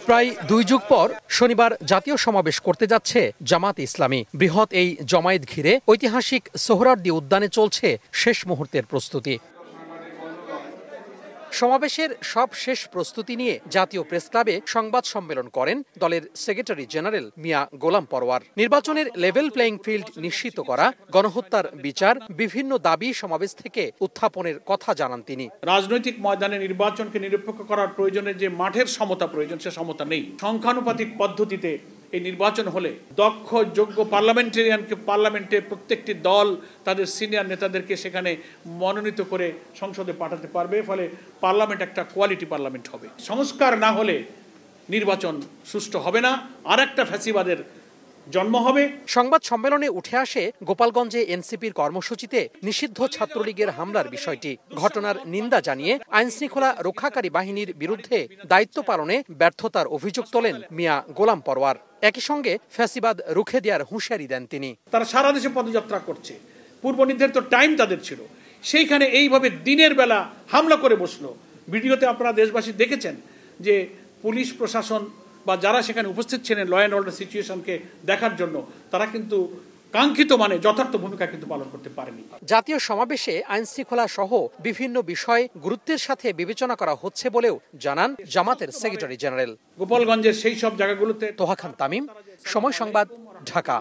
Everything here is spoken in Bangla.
প্রায় 2 যুগ পর শনিবার জাতীয় সমাবেশ করতে যাচ্ছে জামাত ইসলামী। বৃহৎ এই জমায়েত ঘিরে ঐতিহাসিক সোহরাওয়ার্দী উদ্যানে চলছে শেষ মুহূর্তের প্রস্তুতি। সমাবেশের সব শেষ প্রস্তুতি নিয়ে জাতীয় প্রেসক্লাবে সংবাদ সম্মেলন করেন দলের সেক্রেটারি জেনারেল মিয়া গোলাম পরওয়ার। নির্বাচনের লেভেল প্লেইং ফিল্ড নিশ্চিত করা, গণহত্যার বিচার, বিভিন্ন দাবি সমাবেশ থেকে উত্থাপনের কথা জানান তিনি। রাজনৈতিক ময়দানে নির্বাচনকে নিরপেক্ষ করার প্রয়োজনে যে মাঠের সমতা প্রয়োজন, সে সমতা নেই। সংখ্যানুপাতিক পদ্ধতিতে এই নির্বাচন হলে দক্ষ যোগ্য পার্লামেন্টেরিয়ানকে পার্লামেন্টে প্রত্যেকটি দল তাদের সিনিয়র নেতাদেরকে সেখানে মনোনীত করে সংসদে পাঠাতে পারবে। ফলে পার্লামেন্ট একটা কোয়ালিটি পার্লামেন্ট হবে। সংস্কার না হলে নির্বাচন সুষ্ঠু হবে না, আর একটা ফ্যাসিবাদের জন্ম হবে। সংবাদ সম্মেলনে উঠে আসে গোপালগঞ্জে এনসিপির কর্মসূচিতে নিষিদ্ধ ছাত্রলীগের হামলার বিষয়টি। ঘটনার নিন্দা জানিয়ে আইনশৃঙ্খলা রক্ষাকারী বাহিনীর বিরুদ্ধে দায়িত্ব পালনে ব্যর্থতার অভিযোগ তোলেন মিয়া গোলাম পরওয়ার। একই সঙ্গে ফ্যাসিবাদ রুখে দেওয়ার হুঁশিয়ারি দেন তিনি। তারা সারা দেশে পদযাত্রা করছে, পূর্ব নির্ধারিত টাইম তাদের ছিল, সেইখানে এইভাবে দিনের বেলা হামলা করে বসলো। ভিডিওতে আপনারা দেশবাসী দেখেছেন যে পুলিশ প্রশাসন বা যারা সেখানে উপস্থিত ছিলেন ল অ্যান্ড অর্ডার সিচুয়েশনকে দেখার জন্য, তারা কিন্তু কাঙ্ক্ষিত মানে যথার্থ ভূমিকা কিন্তু পালন করতে পারেনি। জাতীয় সমাবেশে আইনশৃঙ্খলা সহ বিভিন্ন বিষয় গুরুত্বের সাথে বিবেচনা করা হচ্ছে বলেও জানান জামাতের সেক্রেটারি জেনারেল। গোপালগঞ্জের সেই সব জায়গাগুলোতে। তোহা খান তামিম, সময় সংবাদ, ঢাকা।